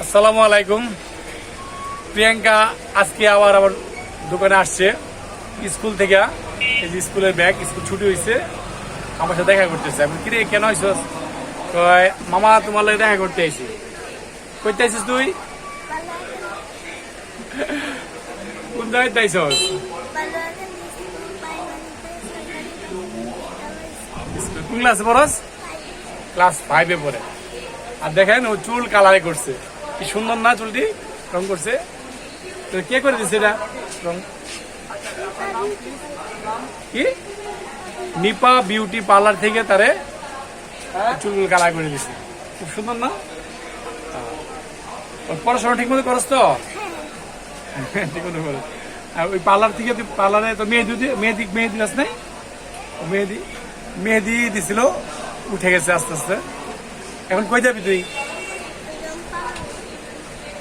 আসসালামু আলাইকুম। প্রিয়াঙ্কা আজকে আবার আমার দোকানে আসছে স্কুল থেকে। এই যে স্কুলের ব্যাগ, স্কুল ছুটি হয়েছে, আমার সাথে দেখা করতেছে। আমি কিরে কেন আইসস? কয় মামা তোমার লাগে দেখা করতে আইছি। কইতে আইসিস তুই? কোন জায়গায় আইসস? কোন ক্লাসে পড়স? ক্লাস 5-এ পড়ে। আর দেখেন ও চুল কালারে করছে, কি সুন্দর না চুলটি রং করছে। তো কে করে দিচ্ছে এটা রং? কি নিপা বিউটি পার্লার থেকে তারে চুল কালার করে দিচ্ছে, খুব সুন্দর না? পড়াশোনা ঠিক মতো করস তো? ঠিক মতো করস। আর ওই পার্লার থেকে তুই পার্লারে তো মেহেদি গাছ নাই, মেহেদি দিছিল, উঠে গেছে আস্তে আস্তে। এখন কই যাবি তুই?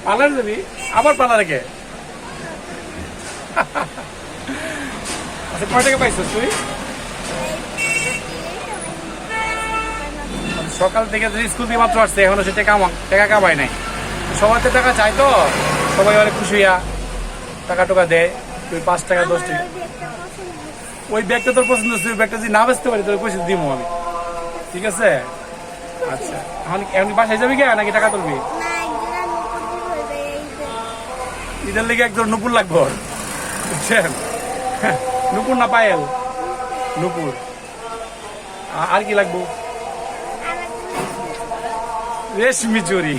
পার্লারে যাবি? আবার পার্লারে কে? আচ্ছা, কয় টাকা পাইছিস তুই? সকাল থেকে স্কুল দিয়ে মাত্র আসছে, এখনো সে টাকা কামাই নাই। সবার তো টাকা চাই, তো সবাই অনেক খুশি হইয়া টাকা টোকা দেয়। তুই 5 টাকা 10 টাকা। ওই ব্যাগটা তোর পছন্দ, তুই ব্যাগটা যদি না বেচতে পারি তোর পয়সা দিব আমি, ঠিক আছে? আচ্ছা, এখন বাসায় যাবি কে নাকি টাকা তুলবি? ঈদের লেগে একজন নুপুর লাগবো, বুঝছেন? নুপুর না পায়েল? নুপুর। আর কি লাগবো? রেশমি চুরি।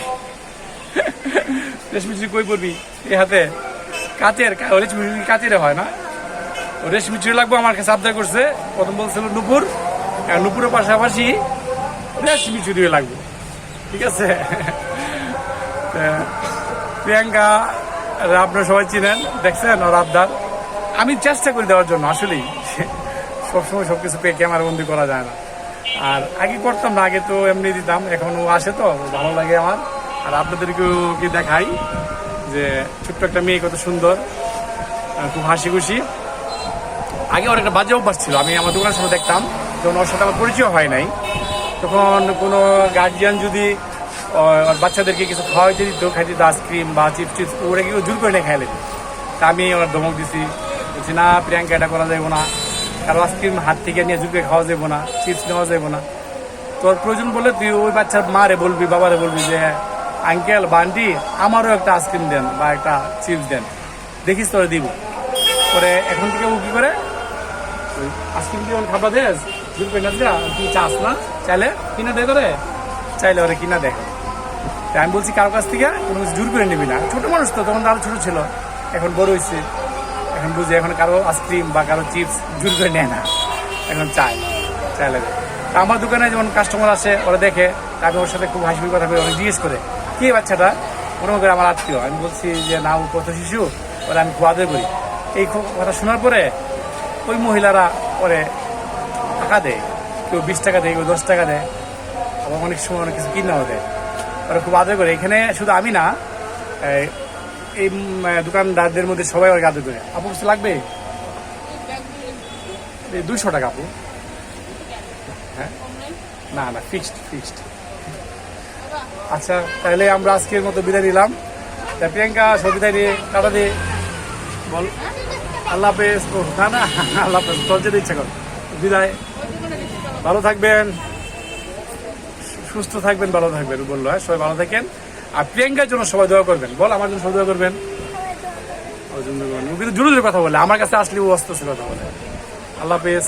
রেশমি চুরি কই পড়বি? এই হাতে কাচের, রেশমি চুরি কাচের হয় না? ও রেশমি চুরি লাগবো, আমার কাছে আবদার করছে। প্রথম বলছিল নুপুর, নুপুরের পাশাপাশি রেশমি চুরিও লাগবে, ঠিক আছে? প্রিয়াঙ্কা আপনারা সবাই চিনেন, দেখছেন ওর আবদার। আমি চেষ্টা করি দেওয়ার জন্য, আসলেই সবসময় সবকিছু পেয়ে ক্যামেরা বন্দি করা যায় না। আর আগে করতাম না, আগে তো এমনি দিতাম, এখন ও আসে তো ভালো লাগে আমার। আর আপনাদেরকেও কি দেখাই যে ছোট্ট একটা মেয়ে কত সুন্দর, খুব হাসি খুশি। আগে ওর একটা বাজে অভ্যাস ছিল, আমি আমার দোকানের সময় দেখতাম, যখন ওর সাথে আমার পরিচয় হয় নাই, তখন কোনো গার্জিয়ান যদি ওর বাচ্চাদেরকে কিছু খাওয়াইতে দিত, খাইতে দিত আইসক্রিম বা চিপস, ওরা কি জোর করে নিয়ে খাইলে। তা আমি ওর ধমক দিছি, বলছি না প্রিয়াঙ্কা এটা করা যাবো না, কারো আইসক্রিম হাত থেকে নিয়ে জোর করে খাওয়া যাবো না, চিপস নেওয়া যাবো না। তোর প্রয়োজন বলে তুই ওই বাচ্চার মারে বলবি, বাবারে বলবি যে আঙ্কেল বা আন্টি আমারও একটা আইসক্রিম দেন বা একটা চিপস দেন, দেখিস তোরা দিব। পরে এখন থেকে ও কি করে, ওই আইসক্রিম দিয়ে খাবার দেস জোর করে না, তুই চাস না, চাইলে কিনা দে, করে চাইলে ওরা কিনা দেখ। আমি বলছি কারো কাছ থেকে কোনো কিছু জোর করে নিবি না। ছোট মানুষ তো, তখন আরো ছোট ছিল, এখন বড় হয়েছে, এখন বুঝে এখন কারো আইসক্রিম বা কারো চিপস জোর করে নেয় না, এখন চাইলে। আমার দোকানে যেমন কাস্টমার আসে, ওরা দেখে, আমি ওর সাথে খুব হাসি কথা বলে, অনেক জিজ্ঞেস করে কি বাচ্চাটা, মনে করে আমার আত্মীয়। আমি বলছি যে না, ও কত শিশু, ওরা আমি খুব আদর করি। এই কথা শোনার পরে ওই মহিলারা পরে টাকা দেয়, কেউ 20 টাকা দেয়, কেউ 10 টাকা দেয়, আবার অনেক সময় অনেক কিছু কিনাও দেয়, ওরা খুব আদর করে। এখানে শুধু আমি না, এই দোকানদারদের মধ্যে সবাই ওরা আদর করে। আপু কিছু লাগবে? 200 টাকা আপু। হ্যাঁ, না ফিক্সড। আচ্ছা, তাহলে আমরা আজকের মতো বিদায় নিলাম। প্রিয়াঙ্কা সব বিদায় নিয়ে টাটা দিয়ে বল আল্লাহ হাফেজ। না আল্লাহ হাফেজ, তোর যেতে ইচ্ছা কর। বিদায়, ভালো থাকবেন, সুস্থ থাকবেন, ভালো থাকবেন বললো। হ্যাঁ, সবাই ভালো থাকেন। আর প্রিয়াঙ্কার জন্য সবাই দোয়া করবেন। বল আমার জন্য সবাই দোয়া করবেন। ওর জন্য ও কিন্তু জোরে জোরে কথা বলে, আমার কাছে আসলে ও অস্ত কথা বলে। আল্লাহ হাফেজ।